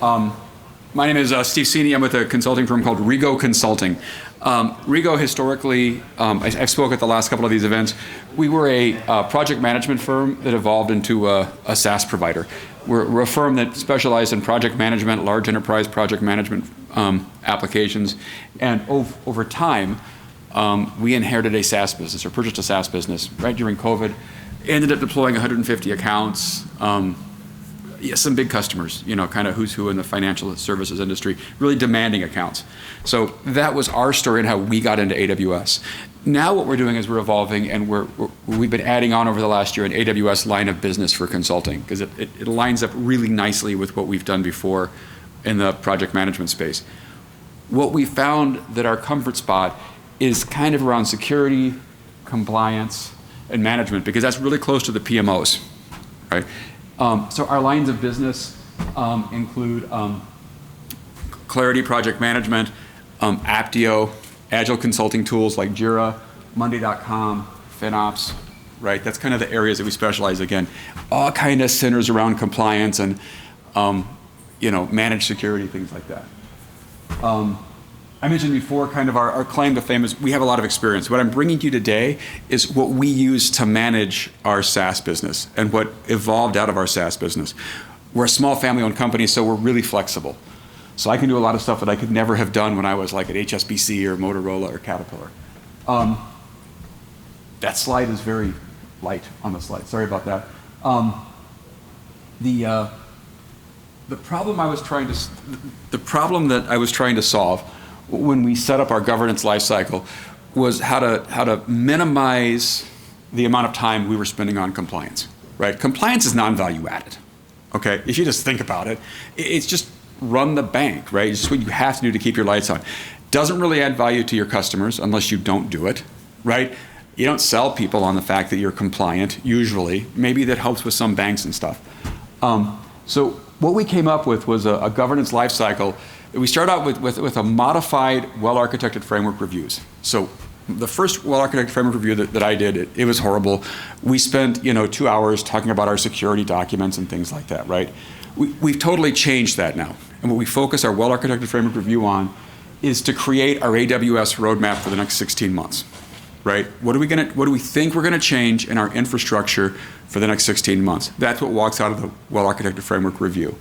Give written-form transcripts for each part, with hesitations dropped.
My name is Steve Seaney. I'm with a consulting firm called Rigo Consulting. Rigo historically, I've spoke at the last couple of these events. We were a project management firm that evolved into a SaaS provider. We're a firm that specialized in project management, large enterprise project management applications, and over time, we inherited a SaaS business or purchased a SaaS business right during COVID. Ended up deploying 150 accounts. Some big customers, kind of who's who in the financial services industry, really demanding accounts. So that was our story and how we got into AWS. Now what we're doing is we're evolving, and we've been adding on over the last year an AWS line of business for consulting, because it lines up really nicely with what we've done before in the project management space. What we found that our comfort spot is kind of around security, compliance, and management, because that's really close to the PMOs, right? So our lines of business include Clarity Project Management, Apptio, Agile consulting tools like Jira, Monday.com, FinOps, right? That's kind of the areas that we specialize in. All kind of centers around compliance and managed security, things like that. I mentioned before kind of our claim to fame is we have a lot of experience. What I'm bringing you today is what we use to manage our SaaS business and what evolved out of our SaaS business. We're a small family-owned company, so we're really flexible. So I can do a lot of stuff that I could never have done when I was like at HSBC or Motorola or Caterpillar. That slide is very light on the slide. Sorry about that. The problem that I was trying to solve when we set up our governance lifecycle was how to minimize the amount of time we were spending on compliance, right? Compliance is non-value added, okay? If you just think about it, it's just run the bank, right? It's just what you have to do to keep your lights on. Doesn't really add value to your customers unless you don't do it, right? You don't sell people on the fact that you're compliant, usually. Maybe that helps with some banks and stuff. So what we came up with was a governance lifecycle. We start out with a modified well-architected framework reviews. So the first well-architected framework review that I did, it was horrible. We spent 2 hours talking about our security documents and things like that, right? We've totally changed that now. And what we focus our well-architected framework review on is to create our AWS roadmap for the next 16 months, right? What do we think we're gonna change in our infrastructure for the next 16 months? That's what walks out of the well-architected framework review.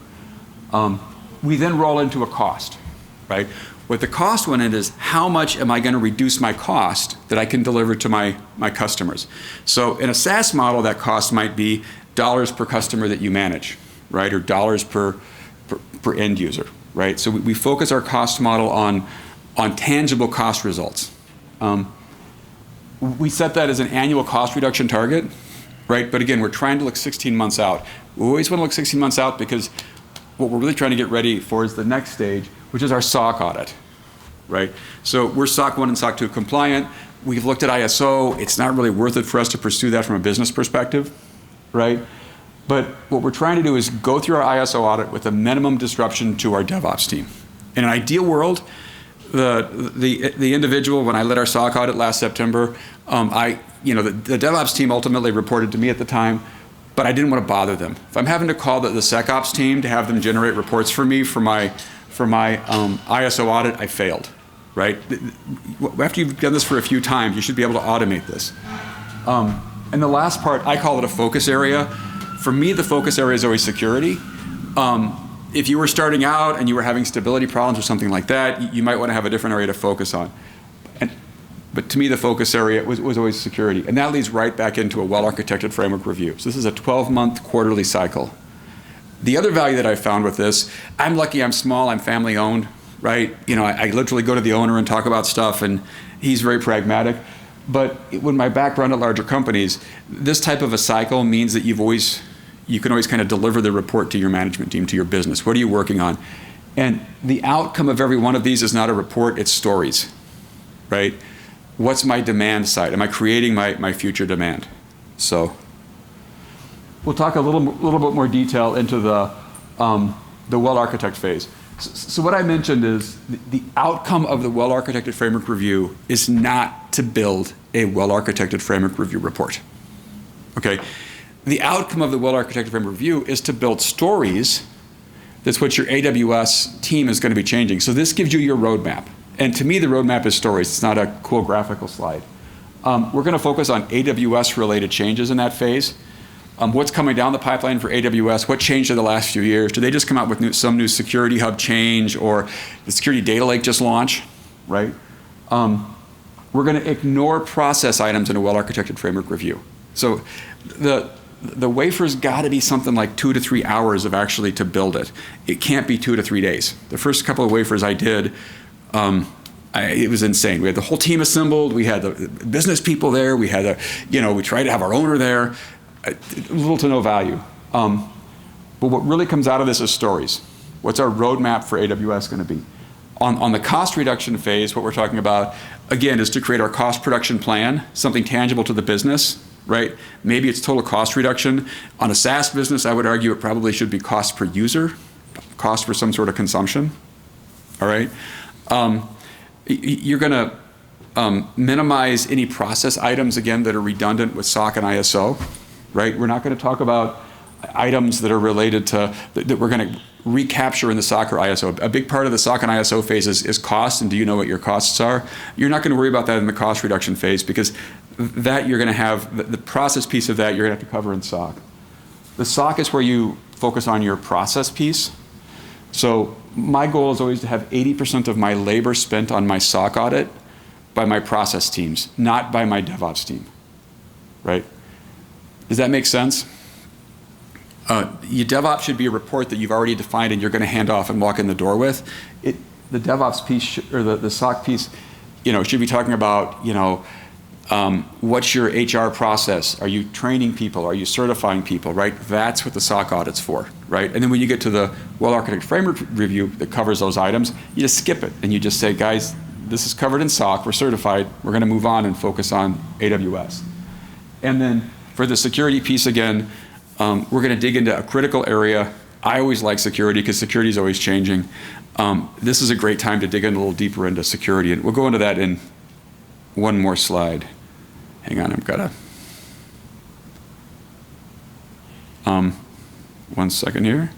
We then roll into a cost, right? What the cost one is how much am I going to reduce my cost that I can deliver to my customers? So in a SaaS model, that cost might be dollars per customer that you manage, right? Or dollars per end user, right? So we focus our cost model on tangible cost results. We set that as an annual cost reduction target, right? But again, we're trying to look 16 months out. We always want to look 16 months out because what we're really trying to get ready for is the next stage, which is our SOC audit, right? So we're SOC 1 and SOC 2 compliant. We've looked at ISO. It's not really worth it for us to pursue that from a business perspective, right? But what we're trying to do is go through our ISO audit with a minimum disruption to our DevOps team. In an ideal world, the individual, when I led our SOC audit last September, the DevOps team ultimately reported to me at the time, but I didn't want to bother them. If I'm having to call the SecOps team to have them generate reports for me for my ISO audit, I failed, right? After you've done this for a few times, you should be able to automate this. And the last part, I call it a focus area. For me, the focus area is always security. If you were starting out and you were having stability problems or something like that, you might want to have a different area to focus on. But to me, the focus area was always security. And that leads right back into a well-architected framework review. So this is a 12-month quarterly cycle. The other value that I found with this, I'm lucky, I'm small, I'm family-owned, right? I literally go to the owner and talk about stuff, and he's very pragmatic. But with my background at larger companies, this type of a cycle means that you can always kind of deliver the report to your management team, to your business. What are you working on? And the outcome of every one of these is not a report, it's stories, right? What's my demand side? Am I creating my future demand? So we'll talk a little bit more detail into the well-architect phase. So what I mentioned is the outcome of the well-architected framework review is not to build a well-architected framework review report, okay? The outcome of the well-architected framework review is to build stories that's what your AWS team is going to be changing. So this gives you your roadmap. And to me, the roadmap is stories. It's not a cool graphical slide. We're going to focus on AWS-related changes in that phase. What's coming down the pipeline for AWS? What changed in the last few years? Do they just come out with some new security hub change, or the security data lake just launch, right? We're going to ignore process items in a well-architected framework review. So the wafer's got to be something like 2 to 3 hours of actually to build it. It can't be 2 to 3 days. The first couple of wafers I did, it was insane. We had the whole team assembled. We had the business people there. We had we tried to have our owner there. Little to no value. But what really comes out of this is stories. What's our roadmap for AWS going to be? On the cost reduction phase, what we're talking about, again, is to create our cost production plan, something tangible to the business, right? Maybe it's total cost reduction. On a SaaS business, I would argue it probably should be cost per user, cost for some sort of consumption, all right? You're going to minimize any process items, again, that are redundant with SOC and ISO, right? We're not going to talk about items that are related to, that we're going to recapture in the SOC or ISO. A big part of the SOC and ISO phase is cost, and do you know what your costs are? You're not going to worry about that in the cost reduction phase, because that you're going to have, the process piece of that you're going to have to cover in SOC. The SOC is where you focus on your process piece. So my goal is always to have 80% of my labor spent on my SOC audit by my process teams, not by my DevOps team, right? Does that make sense? Your DevOps should be a report that you've already defined and you're going to hand off and walk in the door with. The DevOps piece, or the SOC piece, should be talking about, what's your HR process? Are you training people? Are you certifying people, right? That's what the SOC audit's for, right? And then when you get to the well-architected framework review that covers those items, you just skip it and you just say, guys, this is covered in SOC, we're certified, we're going to move on and focus on AWS. And then for the security piece, again, we're going to dig into a critical area. I always like security because security is always changing. This is a great time to dig in a little deeper into security, and we'll go into that in one more slide. Hang on, I've got to. 1 second here.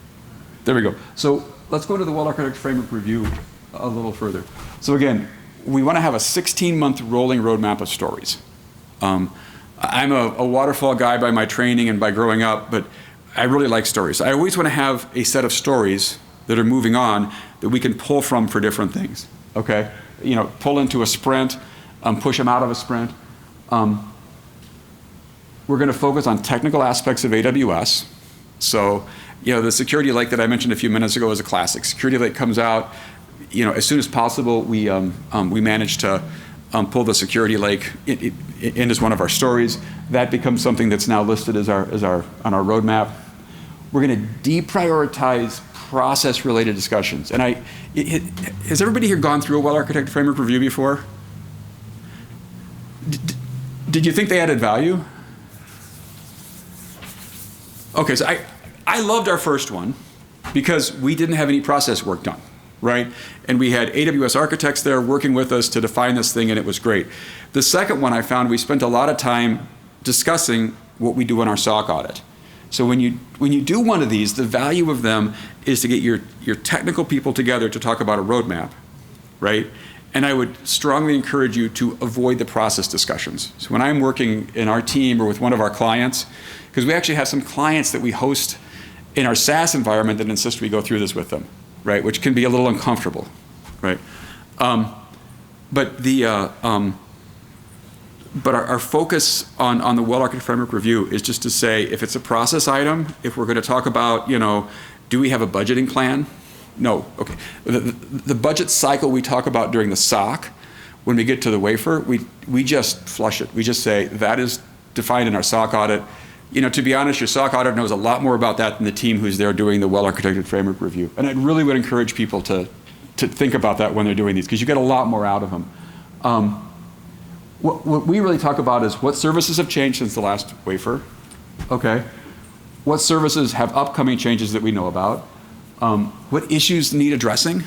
There we go. So let's go to the well-architected framework review a little further. So again, we want to have a 16-month rolling roadmap of stories. I'm a waterfall guy by my training and by growing up, but I really like stories. I always want to have a set of stories that are moving on that we can pull from for different things, okay? Pull into a sprint, push them out of a sprint. We're going to focus on technical aspects of AWS. So, the security lake that I mentioned a few minutes ago is a classic. Security lake comes out, as soon as possible, we manage to pull the security lake in as one of our stories. That becomes something that's now listed as on our roadmap. We're going to deprioritize process-related discussions. And has everybody here gone through a well-architected framework review before? Did you think they added value? Okay, so I loved our first one because we didn't have any process work done, right? And we had AWS architects there working with us to define this thing, and it was great. The second one I found, we spent a lot of time discussing what we do in our SOC audit. So when you do one of these, the value of them is to get your technical people together to talk about a roadmap, right? And I would strongly encourage you to avoid the process discussions. So when I'm working in our team or with one of our clients, because we actually have some clients that we host in our SaaS environment that insist we go through this with them, right? Which can be a little uncomfortable, right? But our focus on the well-architected framework review is just to say, if it's a process item, if we're going to talk about, do we have a budgeting plan? No, okay. The budget cycle we talk about during the SOC, when we get to the wafer, we just flush it. We just say, that is defined in our SOC audit. To be honest, your SOC audit knows a lot more about that than the team who's there doing the well-architected framework review. And I really would encourage people to think about that when they're doing these, because you get a lot more out of them. What we really talk about is what services have changed since the last wafer, okay? What services have upcoming changes that we know about? What issues need addressing,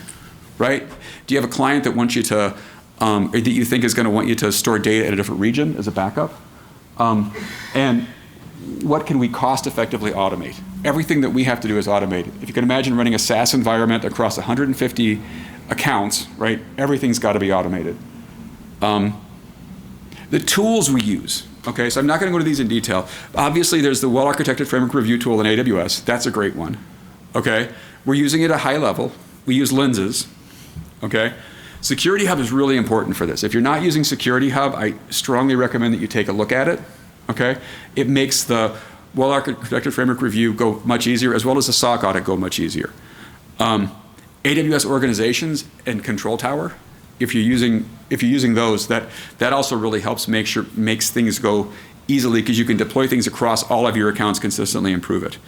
right? Do you have a client that wants you to, or that you think is going to want you to store data in a different region as a backup? And what can we cost effectively automate? everything that we have to do is automated. If you can imagine running a SaaS environment across 150 accounts, right? Everything's got to be automated. The tools we use, okay, so I'm not going to go to these in detail. Obviously, there's the Well-Architected Framework Review tool in AWS. That's a great one, okay? We're using it at a high level. We use lenses, okay? Security Hub is really important for this. If you're not using Security Hub, I strongly recommend that you take a look at it, okay? It makes the Well-Architected Framework Review go much easier, as well as the SOC audit go much easier. AWS Organizations and Control Tower, if you're using those, that also really helps makes things go easily, because you can deploy things across all of your accounts consistently and prove it.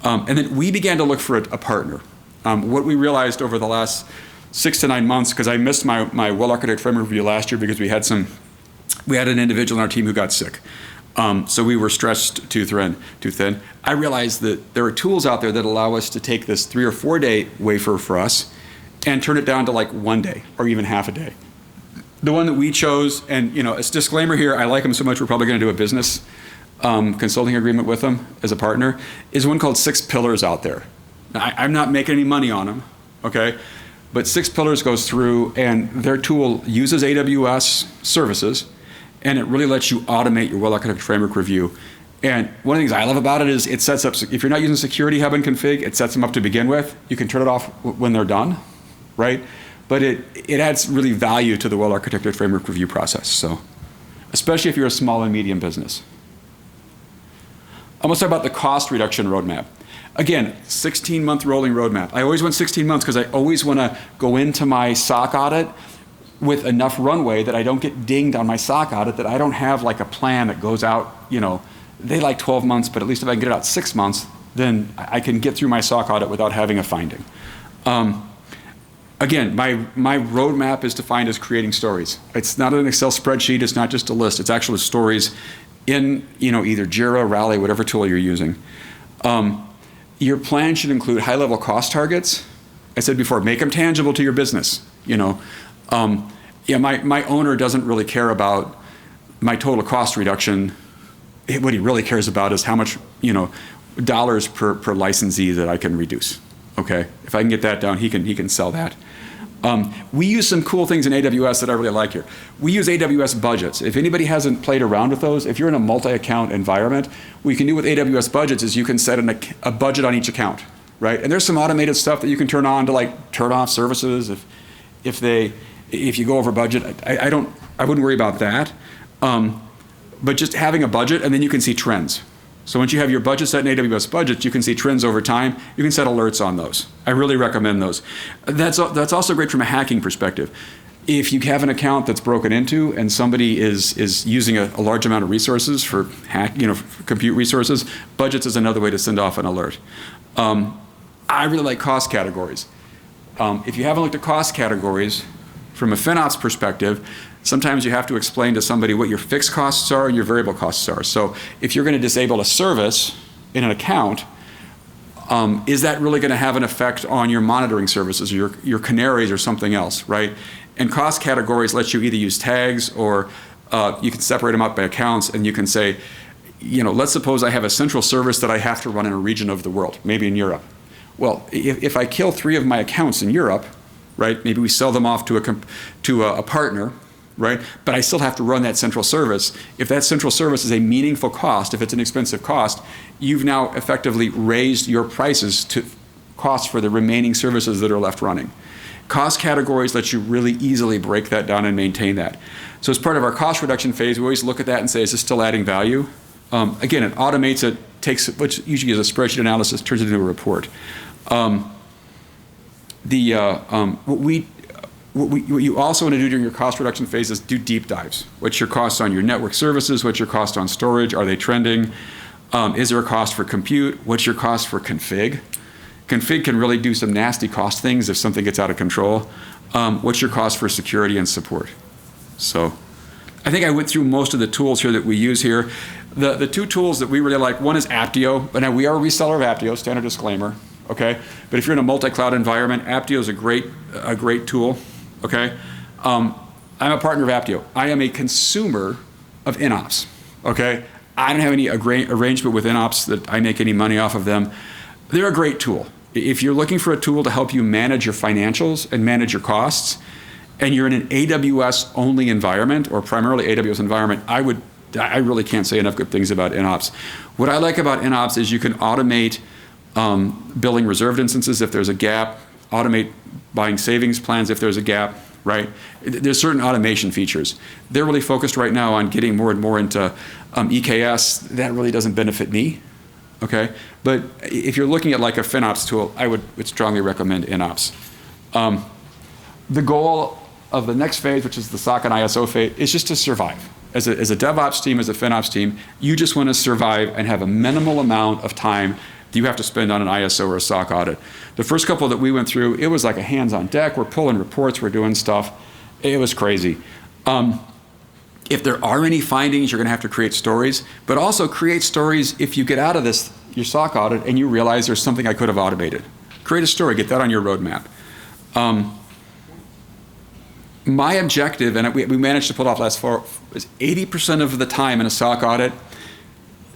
And then we began to look for a partner. What we realized over the last 6 to 9 months, because I missed my Well-Architected Framework Review last year because we had an individual in our team who got sick. So we were stretched too thin. I realized that there are tools out there that allow us to take this 3 or 4 day wafer for us and turn it down to like 1 day or even half a day. The one that we chose, and as a disclaimer here, I like them so much we're probably going to do a business consulting agreement with them as a partner, is one called 6 Pillars out there. Now, I'm not making any money on them, okay? But 6 Pillars goes through, and their tool uses AWS services, and it really lets you automate your Well-Architected Framework Review. And one of the things I love about it is it sets up, if you're not using Security Hub and config, it sets them up to begin with. You can turn it off when they're done, right? But it adds really value to the Well-Architected Framework Review process, so especially if you're a small and medium business. I'm going to talk about the cost reduction roadmap. Again, 16-month rolling roadmap. I always want 16 months because I always want to go into my SOC audit with enough runway that I don't get dinged on my SOC audit, that I don't have like a plan that goes out, they like 12 months, but at least if I can get it out 6 months, then I can get through my SOC audit without having a finding. Again, my roadmap is defined as creating stories. It's not an Excel spreadsheet, it's not just a list, it's actually stories in either Jira, Rally, whatever tool you're using. Your plan should include high-level cost targets. I said before, make them tangible to your business. My owner doesn't really care about my total cost reduction. What he really cares about is how much dollars per licensee that I can reduce. Okay, if I can get that down, he can sell that. We use some cool things in AWS that I really like here. We use AWS budgets. If anybody hasn't played around with those, if you're in a multi-account environment, what you can do with AWS budgets is you can set a budget on each account, right? And there's some automated stuff that you can turn on to like turn off services if you go over budget. I wouldn't worry about that. But just having a budget, and then you can see trends. So once you have your budget set in AWS budgets, you can see trends over time. You can set alerts on those. I really recommend those. That's also great from a hacking perspective. If you have an account that's broken into and somebody is using a large amount of resources for compute resources, budgets is another way to send off an alert. I really like cost categories. If you haven't looked at cost categories from a FinOps perspective, sometimes you have to explain to somebody what your fixed costs are and your variable costs are. So if you're going to disable a service in an account, is that really going to have an effect on your monitoring services or your canaries or something else, right? And cost categories let you either use tags or you can separate them out by accounts, and you can say, let's suppose I have a central service that I have to run in a region of the world, maybe in Europe. Well, if I kill 3 of my accounts in Europe, right, maybe we sell them off to a partner, right? But I still have to run that central service. If that central service is a meaningful cost, if it's an expensive cost, you've now effectively raised your prices to costs for the remaining services that are left running. Cost categories let you really easily break that down and maintain that. So as part of our cost reduction phase, we always look at that and say, is this still adding value? Again, it automates it, takes which usually is a spreadsheet analysis, turns it into a report. What you also want to do during your cost reduction phase is do deep dives. What's your cost on your network services? What's your cost on storage? Are they trending? Is there a cost for compute? What's your cost for config? Config can really do some nasty cost things if something gets out of control. What's your cost for security and support? So I think I went through most of the tools here that we use here. The 2 tools that we really like, one is Apptio. But now we are a reseller of Apptio, standard disclaimer. Okay, but if you're in a multi-cloud environment, Apptio is a great tool. Okay, I'm a partner of Apptio. I am a consumer of InOps. Okay, I don't have any arrangement with InOps that I make any money off of them. They're a great tool. If you're looking for a tool to help you manage your financials and manage your costs, and you're in an AWS-only environment, or primarily AWS environment, I really can't say enough good things about InOps. What I like about InOps is you can automate billing reserved instances if there's a gap, automate buying savings plans if there's a gap, right? There's certain automation features. They're really focused right now on getting more and more into EKS. That really doesn't benefit me, okay? But if you're looking at like a FinOps tool, I would strongly recommend InOps. The goal of the next phase, which is the SOC and ISO phase, is just to survive. As a DevOps team, as a FinOps team, you just want to survive and have a minimal amount of time that you have to spend on an ISO or a SOC audit. The first couple that we went through, it was like a hands on deck. We're pulling reports, we're doing stuff. It was crazy. If there are any findings, you're going to have to create stories, but also create stories if you get out of this, your SOC audit, and you realize there's something I could have automated. Create a story, get that on your roadmap. My objective, and we managed to pull it off last fall, is 80% of the time in a SOC audit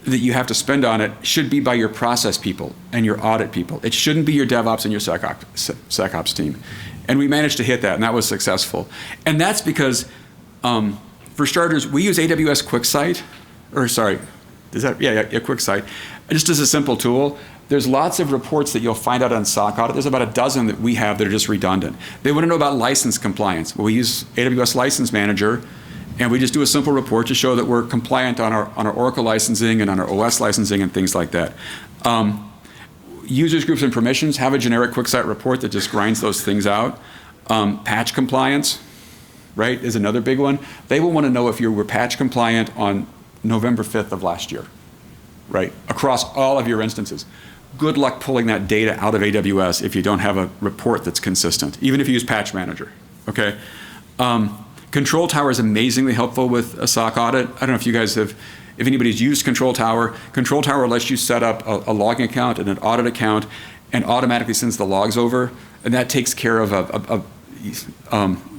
that you have to spend on it should be by your process people and your audit people. It shouldn't be your DevOps and your SecOps team. And we managed to hit that, and that was successful. And that's because, for starters, we use AWS QuickSight, QuickSight, just as a simple tool. There's lots of reports that you'll find out on SOC audit. There's about a dozen that we have that are just redundant. They want to know about license compliance. Well, we use AWS License Manager, and we just do a simple report to show that we're compliant on our Oracle licensing and on our OS licensing and things like that. Users, groups, and permissions have a generic QuickSight report that just grinds those things out. Patch compliance, right, is another big one. They will want to know if you were patch compliant on November 5th of last year, right, across all of your instances. Good luck pulling that data out of AWS if you don't have a report that's consistent, even if you use Patch Manager, okay? Control Tower is amazingly helpful with a SOC audit. I don't know if you guys have, if anybody's used Control Tower. Control Tower lets you set up a logging account and an audit account and automatically sends the logs over, and that takes care of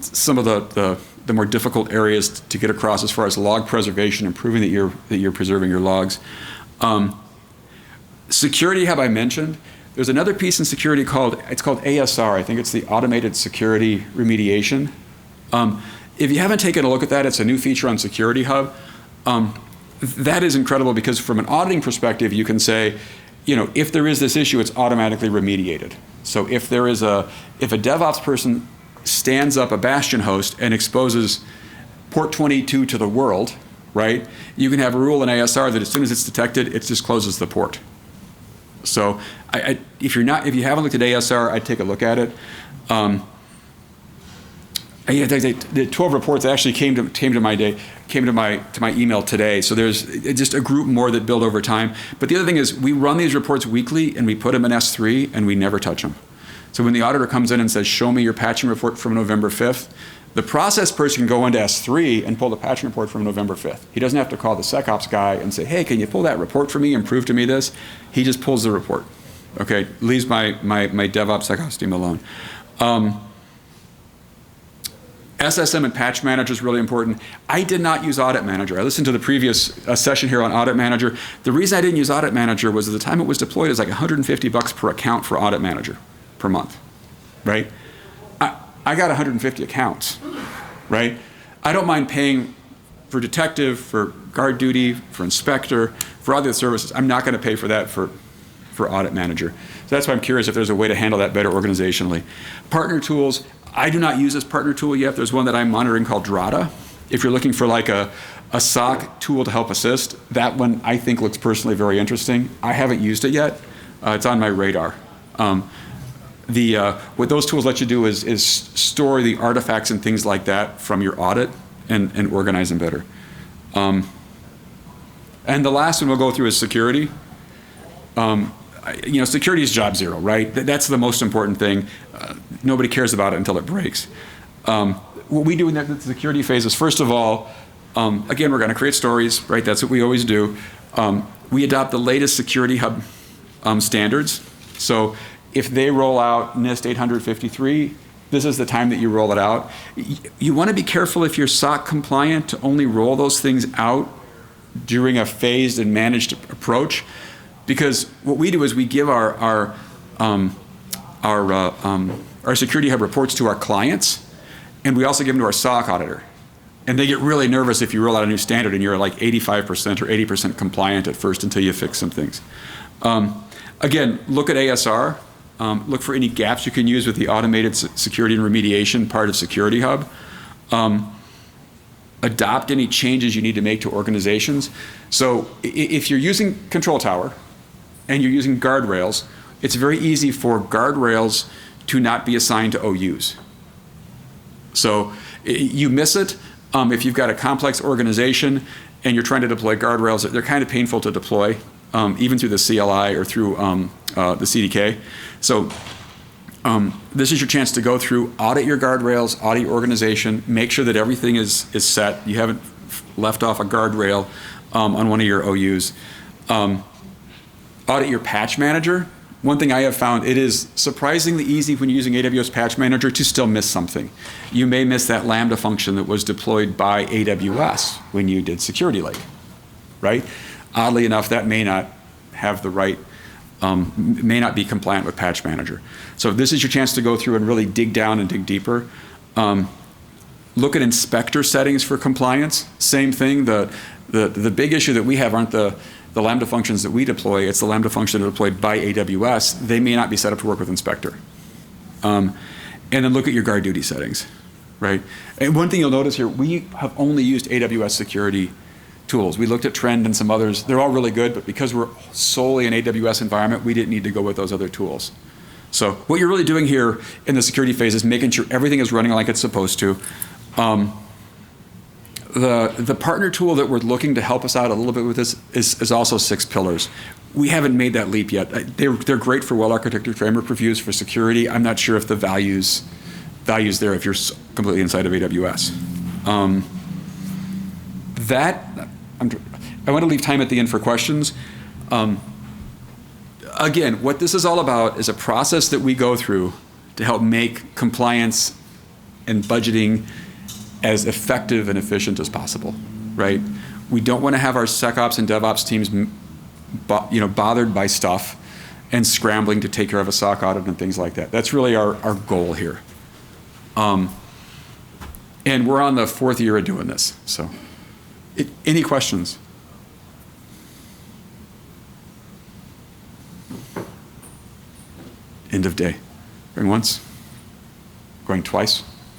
some of the more difficult areas to get across as far as log preservation and proving that you're preserving your logs. Security have I mentioned. There's another piece in security called ASR. I think it's the Automated Security Remediation. If you haven't taken a look at that, it's a new feature on Security Hub. That is incredible because from an auditing perspective, you can say, if there is this issue, it's automatically remediated. So if a DevOps person stands up a Bastion host and exposes port 22 to the world, right? You can have a rule in ASR that as soon as it's detected, it just closes the port. So if you haven't looked at ASR, I'd take a look at it. The 12 reports actually came to my email today. So there's just a group more that build over time. But the other thing is we run these reports weekly and we put them in S3 and we never touch them. So when the auditor comes in and says, show me your patching report from November 5th, the process person can go into S3 and pull the patching report from November 5th. He doesn't have to call the SecOps guy and say, hey, can you pull that report for me and prove to me this? He just pulls the report, okay? Leaves my DevOps SecOps team alone. SSM and Patch Manager is really important. I did not use Audit Manager. I listened to the previous session here on Audit Manager. The reason I didn't use Audit Manager was at the time it was deployed, it was like $150 per account for Audit Manager per month, right? I got 150 accounts, right? I don't mind paying for detective, for guard duty, for inspector, for other services. I'm not going to pay for that for Audit Manager. So that's why I'm curious if there's a way to handle that better organizationally. Partner tools, I do not use this partner tool yet. There's one that I'm monitoring called Drata. If you're looking for like a SOC tool to help assist, that one I think looks personally very interesting. I haven't used it yet. It's on my radar. What those tools let you do is store the artifacts and things like that from your audit and organize them better. And the last one we'll go through is security. Security is job zero, right? That's the most important thing. Nobody cares about it until it breaks. What we do in the security phase is, first of all, again, we're going to create stories, right? That's what we always do. We adopt the latest Security Hub standards. So if they roll out NIST 853, this is the time that you roll it out. You want to be careful if you're SOC compliant to only roll those things out during a phased and managed approach. Because what we do is we give our Security Hub reports to our clients, and we also give them to our SOC auditor. And they get really nervous if you roll out a new standard and you're like 85% or 80% compliant at first until you fix some things. Again, look at ASR. Look for any gaps you can use with the automated security and remediation part of Security Hub. Adopt any changes you need to make to organizations. So if you're using Control Tower and you're using guardrails, it's very easy for guardrails to not be assigned to OUs. So you miss it if you've got a complex organization and you're trying to deploy guardrails. They're kind of painful to deploy, even through the CLI or through the CDK. So this is your chance to go through, audit your guardrails, audit your organization, make sure that everything is set. You haven't left off a guardrail on one of your OUs. Audit your patch manager. One thing I have found, it is surprisingly easy when you're using AWS Patch Manager to still miss something. You may miss that Lambda function that was deployed by AWS when you did Security Lake, right? Oddly enough, that may not have the right, may not be compliant with Patch Manager. So this is your chance to go through and really dig down and dig deeper. Look at inspector settings for compliance. Same thing, the big issue that we have aren't the Lambda functions that we deploy, it's the Lambda function deployed by AWS. They may not be set up to work with inspector. And then look at your guard duty settings, right? And one thing you'll notice here, we have only used AWS security tools. We looked at Trend and some others. They're all really good, but because we're solely an AWS environment, we didn't need to go with those other tools. So what you're really doing here in the security phase is making sure everything is running like it's supposed to. The partner tool that we're looking to help us out a little bit with this is also 6 pillars. We haven't made that leap yet. They're great for well-architected framework reviews for security. I'm not sure if the values there if you're completely inside of AWS. I want to leave time at the end for questions. Again, what this is all about is a process that we go through to help make compliance and budgeting as effective and efficient as possible, right? We don't want to have our SecOps and DevOps teams, bothered by stuff and scrambling to take care of a SOC audit and things like that. That's really our goal here. And we're on the 4th year of doing this. So, any questions? End of day. Going once? Going twice?